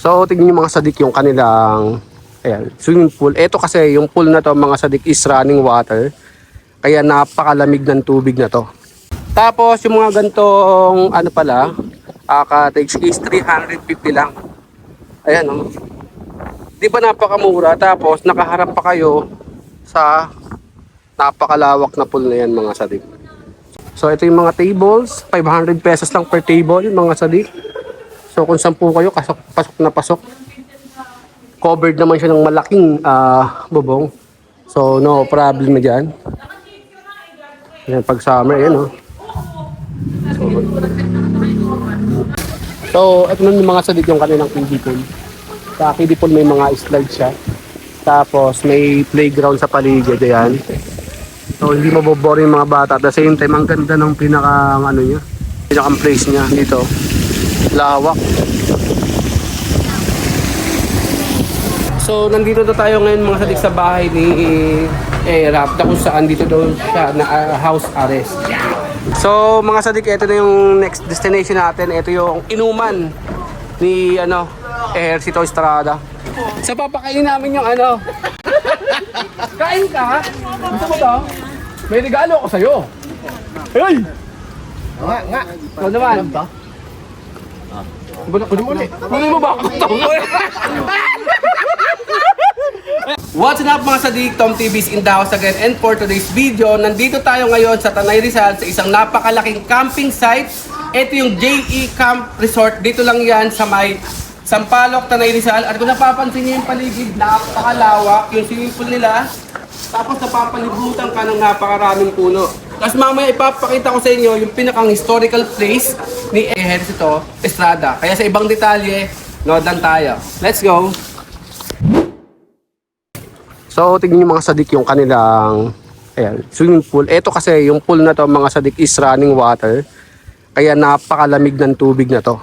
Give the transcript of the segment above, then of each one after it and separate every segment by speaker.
Speaker 1: So tingnan niyo mga sadik yung kanilang swimming pool. Ito kasi yung pool na to mga sadik is running water. Kaya napakalamig ng tubig na to. Tapos yung mga gantong ano pala, cottage is 350 lang. Ayan oh. Di ba napakamura, tapos nakaharap pa kayo sa napakalawak na pool na yan mga sadik. So ito yung mga tables, 500 pesos lang per table mga sadik. So kung 10 kayo, pasok na pasok. Covered naman siya ng malaking bubong. So no problem na dyan. Yan, pag summer, yan oh. So ito na yung mga sadik yung kanilang kiddie pool. Sa kiddie pool may mga slide siya. Tapos may playground sa paligid, ayan. So hindi mabobore yung mga bata. At the same time, ang ganda ng pinakang place niya dito. Lawak. So nandito na tayo ngayon mga sadik sa bahay ni Rap, kung saan dito daw siya na house arrest. So mga sadik, ito na yung next destination natin. Ito yung inuman ni Ejercito Estrada. So papakain namin yung Kain ka? Gusto mo to? May regalo ako sa'yo. Hey! Nga. Ano naman? Kunin mo ba ako ito? What's up mga sadik, Tom TV's in the house again, and for today's video, nandito tayo ngayon sa Tanay Rizal sa isang napakalaking camping site. Ito yung JE Camp Resort, dito lang yan sa may Sampaloc, Tanay Rizal. At kung napapansin niyo yung paligid, napakalawak yung swimming pool nila. Tapos napapalibutan ka ng napakaraming puno. Tapos mamaya ipapakita ko sa inyo yung pinakang historical place ni Ejercito Estrada. Kaya sa ibang detalye, nodan tayo. Let's go! So tingnan niyo mga sadik yung kanilang swimming pool. Ito kasi yung pool na to mga sadik is running water. Kaya napakalamig ng tubig na to.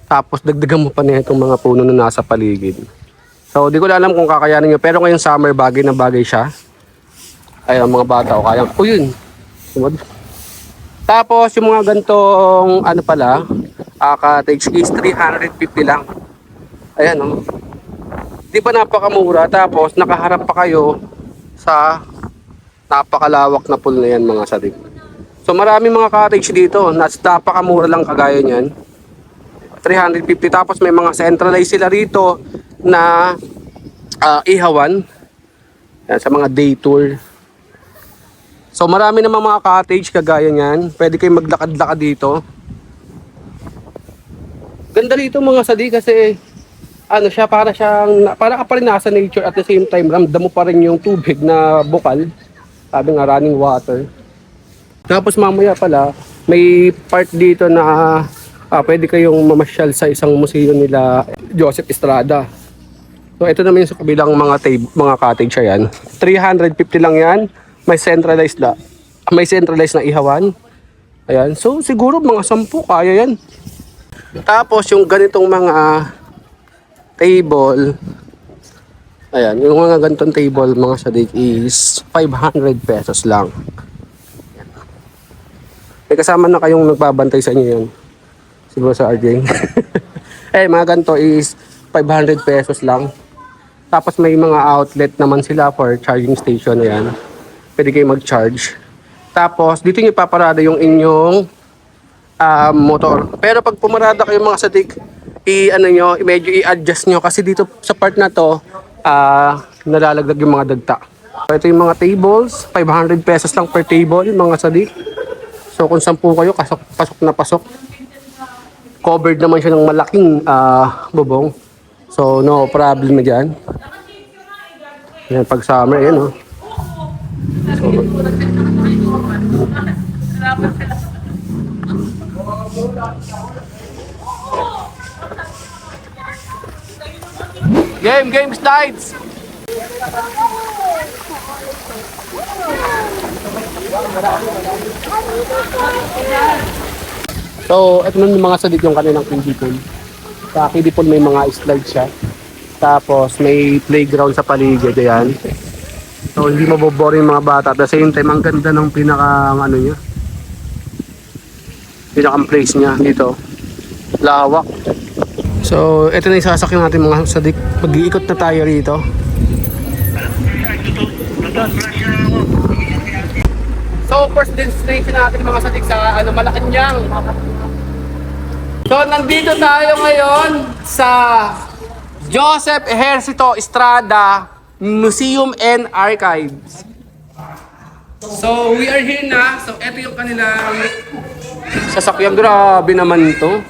Speaker 1: Tapos dagdagan mo pa na itong mga puno na nasa paligid. So di ko alam kung kakayanin nyo. Pero ngayong summer bagay na bagay siya. Ay ang mga bata o kaya. O yun. Tapos yung mga gantong cottage is 350 lang. Ayan o. Di ba napakamura, tapos nakaharap pa kayo sa napakalawak na pool na yan mga sadik. So marami mga cottage dito, napakamura lang kagaya niyan. 350, tapos may mga centralized sila rito na ihawan yan, sa mga day tour. So marami namang mga cottage kagaya niyan. Pwede kayong maglakad-lakad dito. Ganda dito mga sadik kasi para ka pa rin nasa nature, at the same time ramdam mo pa rin yung tubig na bukal. Sabi nga running water. Tapos mamaya pala may part dito na pwede kayong mamasyal sa isang museo nila Joseph Estrada. So ito naman yung sa kabilang mga cottage yan. 350 lang yan. May centralized na ihawan. Ayan. So siguro mga 10 kaya yan. Tapos yung ganitong mga table, ayan, yung mga ganitong table mga sadik is 500 pesos lang. Ayan. May kasama na kayong nagbabantay sa inyo yan. Siguro sa RJ. Mga ganito is 500 pesos lang. Tapos may mga outlet naman sila for charging station. Ayan. Pwede kayo mag-charge. Tapos dito nyo paparada yung inyong motor. Pero pag pumarada kayo mga sadik, medyo i-adjust nyo kasi dito sa part na to nalalaglag yung mga dagta. So, ito yung mga tables, 500 pesos lang per table mga sadik. So kung 10 kayo, pasok na pasok. Covered naman siya ng malaking bubong. So no problem na dyan. Yan, pag summer, yan oh. So, Game slides. So, ito na yung mga sadik yung kanilang kiddie pool. Sa kiddie pool may mga slide siya. Tapos may playground sa paligid, ayan. So, hindi mabobore yung mga bata. At the same time, ang ganda ng pinakang place niya dito. Lawak. So, ito na yung sasakyan natin mga sadik. Mag-iikot na tayo rito. So, first destination natin mga sadik sa Malacanang. So, nandito tayo ngayon sa Joseph Ejercito Estrada Museum and Archives. So, we are here na. So, ito yung kanilang sasakyan. Grabe naman ito.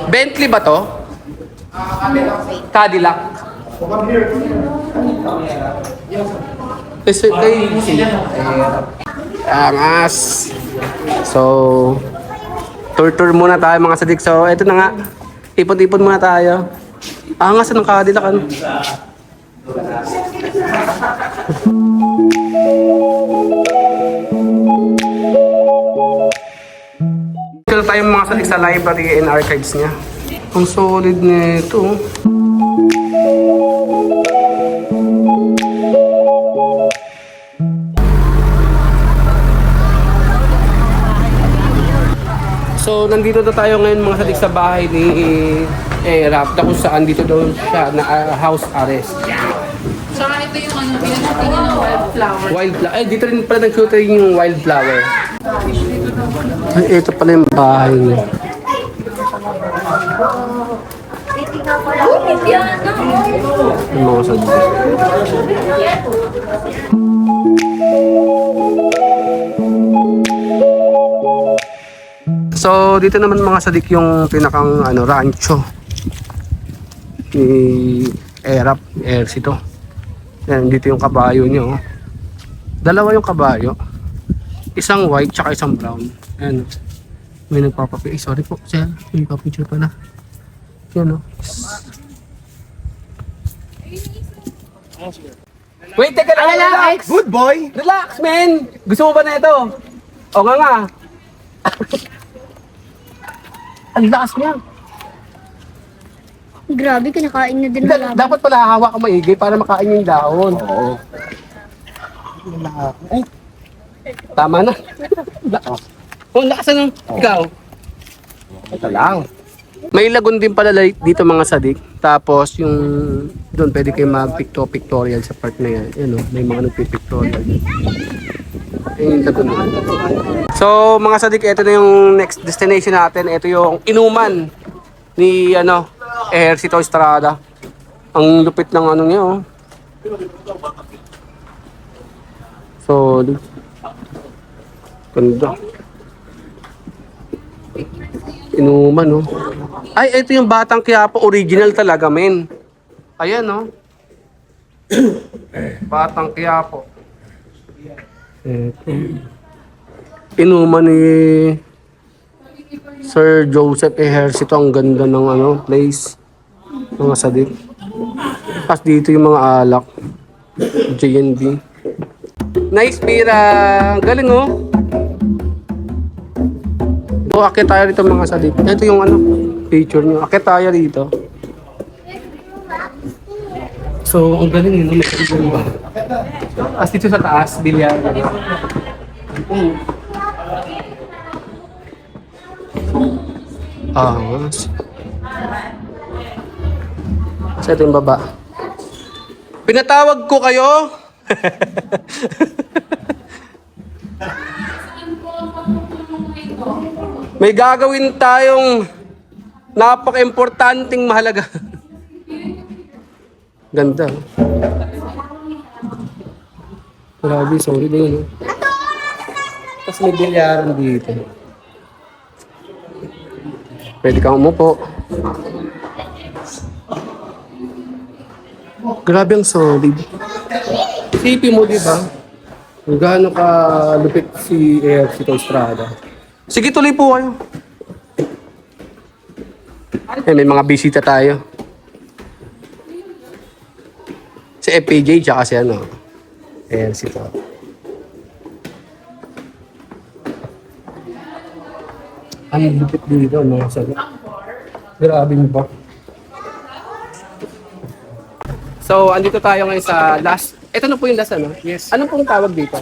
Speaker 1: Bentley ba to? Cadillac. Angas. So, tour muna tayo mga sadik. So, ito na nga. Ipon-ipon muna tayo. Angas ng Cadillac. Ano? Ito tayo mga sadik sa library and archives niya. Ang solid nito. So, nandito na tayo ngayon mga sadik sa bahay ni Rap, kung saan dito daw siya na house arrest.
Speaker 2: So, ito yung pinag-shooting ng wildflower.
Speaker 1: Wildflower. Ay, dito rin pala nag-shooting yung wildflower. Ay, ito pala yung bahay niya. Yung mga sadik. So, dito naman mga sadik yung pinakang rancho ni Erap, Ejercito. Yan, dito yung kabayo niyo. Dalawa yung kabayo. Isang white tsaka isang brown. Ayan. May nagpapapicture. Sorry po, sir. May nagpapicture pala. Yan o. Wait, teka lang. Relax.
Speaker 3: Good boy!
Speaker 1: Relax, man. Gusto mo ba na ito? O nga. Ang lakas niya.
Speaker 4: Grabe, kinakain na din ng
Speaker 1: Dapat pala hawak ka maigi para makain yung dahon. Oo. Ay. Tama na. Kung lakas ng ikaw.
Speaker 3: Ito lang.
Speaker 1: May lagun din pala dito mga sadik. Tapos yung doon pwede kayo mag-pictorial sa part na yan. Yan o, may mga nagpipictorial. Yung lagun na. So mga sadik, ito na yung next destination natin. Ito yung inuman ni Ejercito Estrada. Ang lupit ng niya oh. So, ganda. Inuman oh. Ay, ito yung Batang Quiapo. Original talaga, men. Ayan oh. Batang Quiapo. Inuman ni Sir Joseph Ejercito. Ang ganda ng place. Mga sadik. Tapos dito yung mga alak. J&B. Nice, Mira. Galing oh. So, akit tayo rito mga sadik. Ito yung picture nyo. Akit tayo rito. So, ang galing yun. Tapos dito sa taas, bilyar. Mas. Sa ito yung baba. Pinatawag ko kayo. May gagawin tayong napaka-importanting mahalaga. Ganda. Grabe, sorry din. Tapos may bilyaran dito. Pwede kang umupo. Grabe ang solid. Isipin mo, di ba? Kung gaano ka lupit si Ejercito Estrada. Sige, tuloy po kayo. May mga bisita tayo. Si FPJ, tsaka si Ejercito. Ang lupit dito, mga sabi. Grabe ba? So, andito tayo ngayon sa last. Ito na po yung last, Yes. Ano pong tawag dito?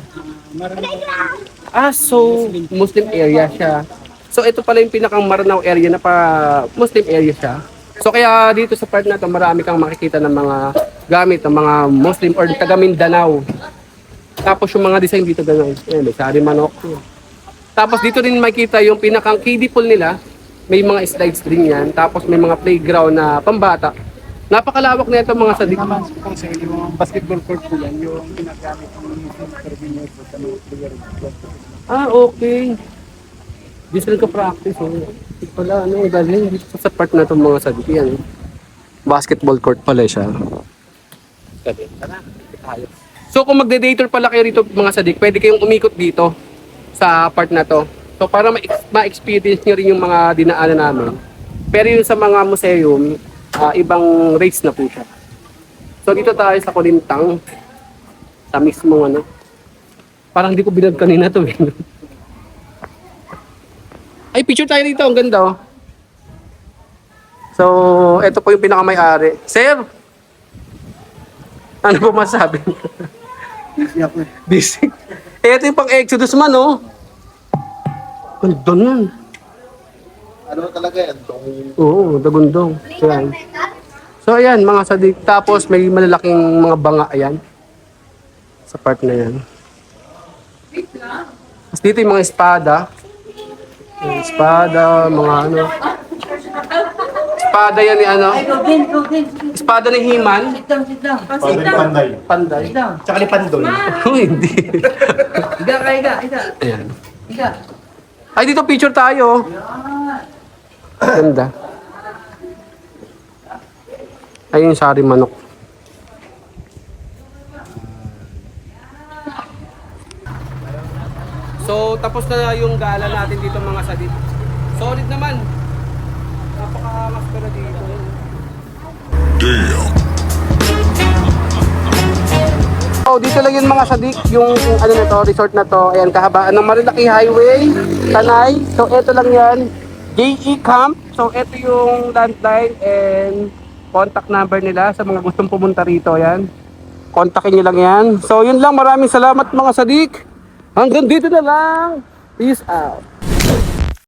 Speaker 1: So, Muslim area siya. So ito pala yung pinakang Maranao area na Muslim area siya. So kaya dito sa part na to marami kang makikita ng mga gamit ng mga Muslim or taga Mindanao. Tapos yung mga design dito gano'n. Ayan, may sari manok. Tapos dito rin makikita yung pinakang kiddie pool nila. May mga slides din yan. Tapos may mga playground na pambata. Napakalawak na ito mga sadik.
Speaker 3: Naman kung sa yung basketball court po yan, yung ginagamit ng carabiner po sa mga player.
Speaker 1: Ah, okay. Di sila ka-practice. Oh. Ito pala, ano, galing. Dito sa part na itong mga sadik yan. Basketball court pala siya. So kung magde-dater pala kayo rito mga sadik, pwede kayong umikot dito sa part na to. So para ma-experience nyo rin yung mga dinaanan namin. Pero yung sa mga museum, ibang race na po siya. So dito tayo sa Kulintang. Sa mismong ano. Parang di ko binag kanina to. Ay, picture tayo dito. Ang ganda oh. So, ito po yung pinakamay-ari. Sir! Ano po masabi?
Speaker 3: Busy ako eh.
Speaker 1: Busy. Eh, ito yung pang-Exodus man, oh. Ganda nun.
Speaker 3: Ano talaga yan?
Speaker 1: Oo, dagundong. Ayan. So, ayan, mga sadik. Tapos, may malalaking mga banga, ayan. Sa part na yan. Tapos dito yung mga espada. Yung espada, mga ano. Espada yan ni ano. Espada ni Himan.
Speaker 3: Panday.
Speaker 1: Panday.
Speaker 3: Tsaka ni Pandoy.
Speaker 1: Oh, hindi. Ayan. Ay, dito picture tayo. Ganda. Ayun yung sari manok. So, tapos na yung gala natin dito mga sadit. Solid naman. Napaka-angas pala dito. Oh, dito lang yun mga sadik, yung ano na to, resort na to. Ayan, kahabaan ng Marilaki Highway, Tanay. So, ito lang yan. JE Camp. So, ito yung landline and contact number nila sa mga gustong pumunta rito. Ayan. Kontakin nyo lang yan. So, yun lang. Maraming salamat mga sadik. Hanggang dito na lang. Peace out.